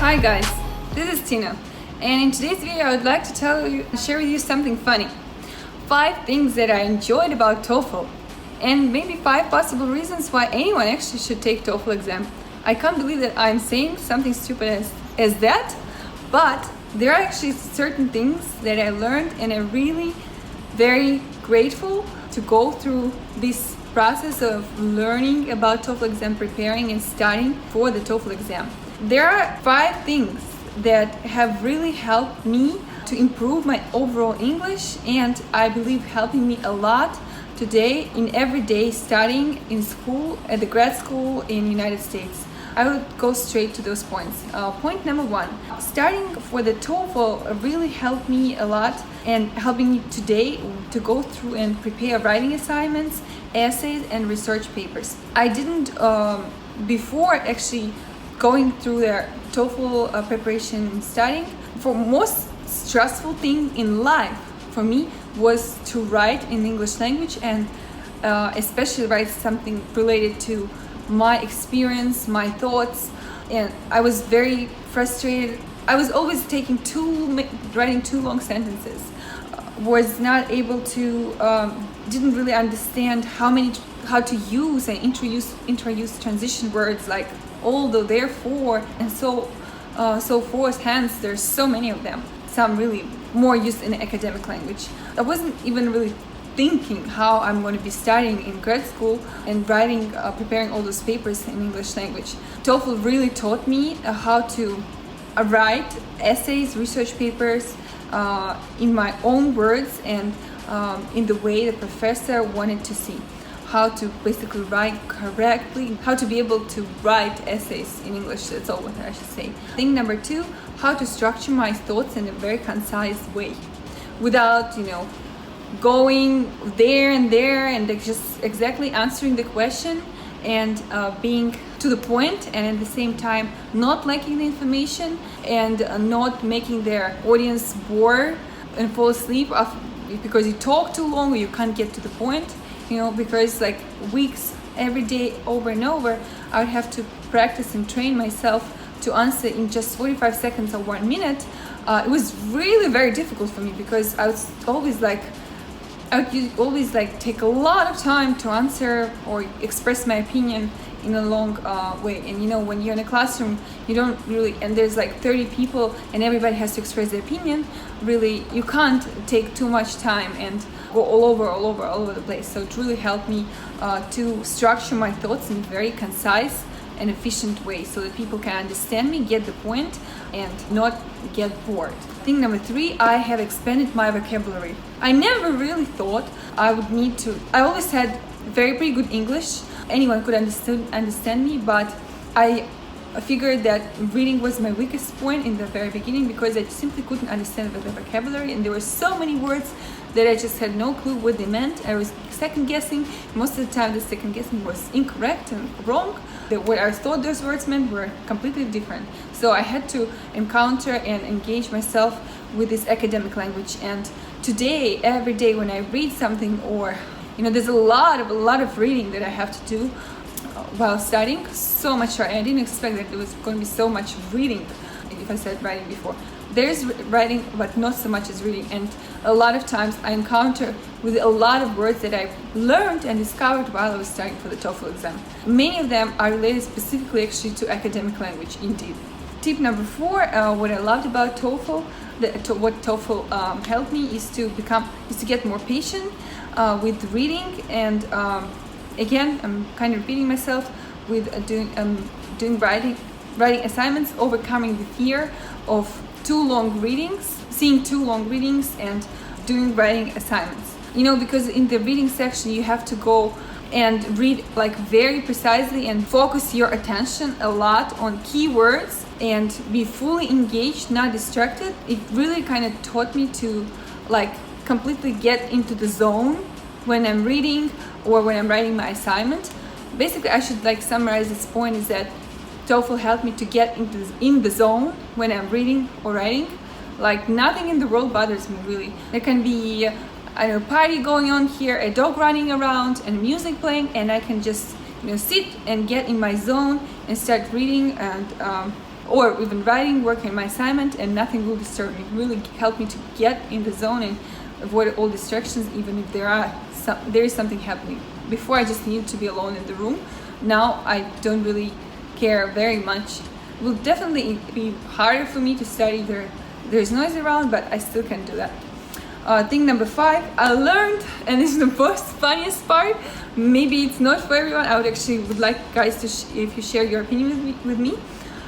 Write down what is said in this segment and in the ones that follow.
Hi guys, this is Tina, and in today's video I would like to share with you something funny. 5 things that I enjoyed about Toefl, and maybe 5 possible reasons why anyone actually should take Toefl exam. I can't believe that I'm saying something stupid as that, but there are actually certain things that I learned, and I'm really very grateful to go through this process of learning about Toefl exam, preparing and studying for the Toefl exam. There are 5 things that have really helped me to improve my overall English, and I believe helping me a lot today in everyday studying in school, at the grad school in the United States. I will go straight to those points. Point number 1, studying for the Toefl really helped me a lot, and helping me today to go through and prepare writing assignments, essays and research papers. I didn't before actually going through the Toefl preparation and studying. For most stressful thing in life for me was to write in English language, and especially write something related to my experience, my thoughts, and I was very frustrated. I was always writing too long sentences, was not able to, didn't really understand how to use and introduce transition words like although, therefore, and so forth. Hence, there's so many of them. Some really more used in academic language. I wasn't even really thinking how I'm going to be studying in grad school and writing, preparing all those papers in English language. Toefl really taught me how to write essays, research papers in my own words, and in the way the professor wanted to see. How to basically write correctly, how to be able to write essays in English, that's all what I should say. Thing number 2, how to structure my thoughts in a very concise way, without, going there and just exactly answering the question, and being to the point, and at the same time not lacking the information, and not making their audience bored and fall asleep because you talk too long or you can't get to the point. Because like weeks, every day, over and over, I would have to practice and train myself to answer in just 45 seconds or 1 minute. It was really very difficult for me, because I would always take a lot of time to answer or express my opinion in a long way. And when you're in a classroom, you don't really, and there's like 30 people and everybody has to express their opinion, really you can't take too much time and go all over the place. So it really helped me to structure my thoughts in a very concise and efficient way, so that people can understand me, get the point, and not get bored. Thing number 3, I have expanded my vocabulary. I never really thought I would need to. I always had pretty good English. Anyone could understand me, but I figured that reading was my weakest point in the very beginning, because I simply couldn't understand the vocabulary, and there were so many words that I just had no clue what they meant. I was second guessing. Most of the time the second guessing was incorrect and wrong. What I thought those words meant were completely different. So I had to encounter and engage myself with this academic language. And today, every day when I read something, or there's a lot of reading that I have to do while studying. So much writing. I didn't expect that there was going to be so much reading. If I said writing before, there's writing, but not so much as reading. And a lot of times I encounter with a lot of words that I've learned and discovered while I was studying for the Toefl exam. Many of them are related specifically actually to academic language, indeed. Tip number 4, what I loved about Toefl, what Toefl helped me is to get more patient with reading, and again, I'm kind of repeating myself with doing writing assignments, overcoming the fear of seeing too long readings, and doing writing assignments. Because in the reading section you have to go and read like very precisely and focus your attention a lot on keywords and be fully engaged, not distracted. It really kind of taught me to completely get into the zone when I'm reading or when I'm writing my assignment. Basically, I should summarize this point is that Toefl helped me to get in the zone when I'm reading or writing. Nothing in the world bothers me, really. There can be a party going on here, a dog running around, and music playing, and I can just sit and get in my zone and start reading and or even writing, working on my assignment, and nothing will disturb me. It really helped me to get in the zone and avoid all distractions, even if there is something happening. Before, I just needed to be alone in the room. Now I don't really care very much. It will definitely be harder for me to study. There's noise around, but I still can do that. Thing number 5, I learned, and this is the most funniest part. Maybe it's not for everyone. I would like guys to if you share your opinion with me.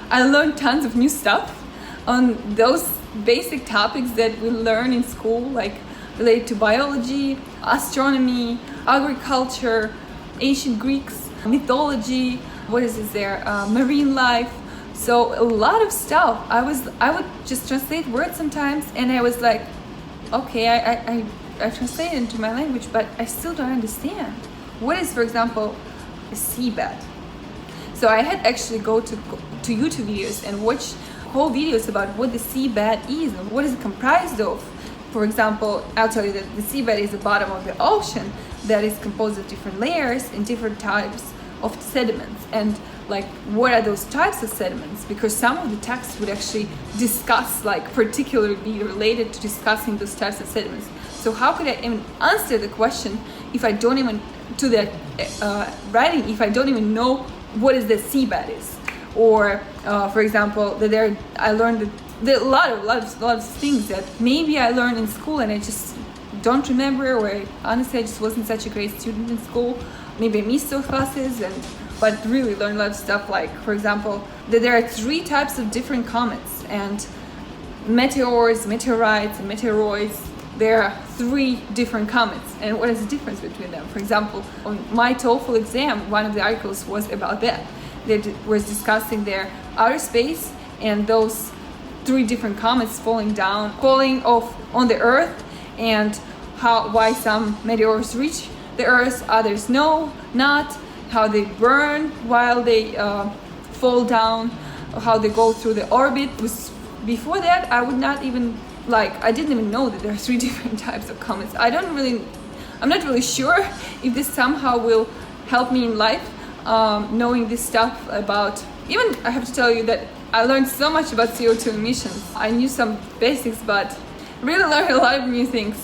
I learned tons of new stuff on those basic topics that we learn in school, like related to biology, astronomy, agriculture, ancient Greeks, mythology. What is this there? Marine life. So a lot of stuff. I would just translate words sometimes, and I was like, okay, I translate it into my language, but I still don't understand. What is, for example, a seabed? So I had actually go to YouTube videos and watch whole videos about what the seabed is and what is it comprised of. For example, I'll tell you that the seabed is the bottom of the ocean that is composed of different layers and different types of sediments. And like, what are those types of sediments? Because some of the texts would actually discuss, like, particularly be related to discussing those types of sediments. So how could I even answer the question if I don't even, to the writing, if I don't even know what is the seabed is? Or, for example, that I learned that there are a lot of things that maybe I learned in school and I just don't remember, or honestly I just wasn't such a great student in school. Maybe I missed those classes, but really learned a lot of stuff, like, for example, that there are 3 types of different comets, and meteors, meteorites, and meteoroids. There are 3 different comets, and what is the difference between them? For example, on my Toefl exam, one of the articles was about that. They was discussing their outer space and those 3 different comets falling off on the Earth, and why some meteors reach the Earth, others not, how they burn while they fall down, how they go through the orbit. Before that, I didn't even know that there are 3 different types of comets. I'm not really sure if this somehow will help me in life, knowing this stuff about, even I have to tell you that I learned so much about CO2 emissions. I knew some basics, but really learned a lot of new things.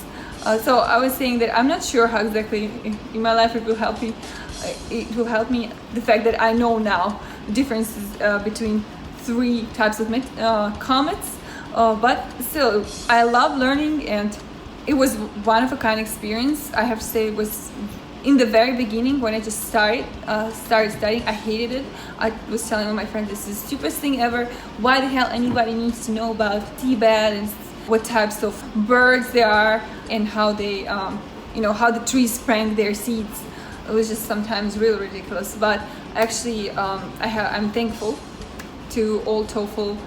So I was saying that I'm not sure how exactly in my life it will help me. It will help me, the fact that I know now the differences between 3 types of comets. But still, I love learning, and it was one of a kind experience. I have to say, it was in the very beginning when I just started studying. I hated it. I was telling all my friends, this is the stupidest thing ever. Why the hell anybody needs to know about seabed and what types of birds there are, and how they, how the trees sprang their seeds. It was just sometimes really ridiculous. But actually, I'm thankful to all Toefl,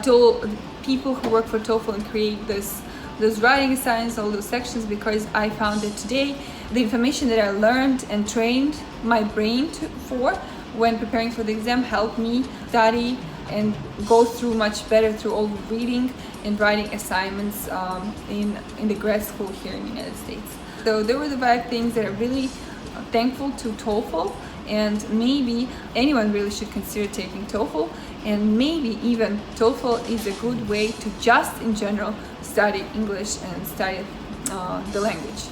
to all people who work for Toefl and create those writing assignments, all those sections, because I found that today the information that I learned and trained my brain for when preparing for the exam helped me study and go through much better through all the reading and writing assignments in the grad school here in the United States. So there were the 5 things that are really thankful to Toefl, and maybe anyone really should consider taking Toefl, and maybe even Toefl is a good way to just in general study English and study the language.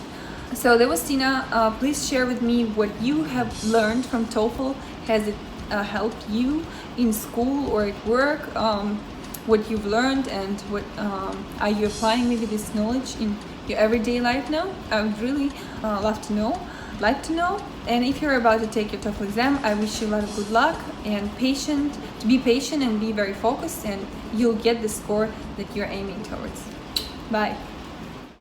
So that was Tina. Please share with me what you have learned from Toefl. Has it helped you in school or at work? What you've learned, and what are you applying maybe this knowledge in your everyday life now? I would really like to know. And if you're about to take your Toefl exam, I wish you a lot of good luck and be patient and be very focused, and you'll get the score that you're aiming towards. Bye.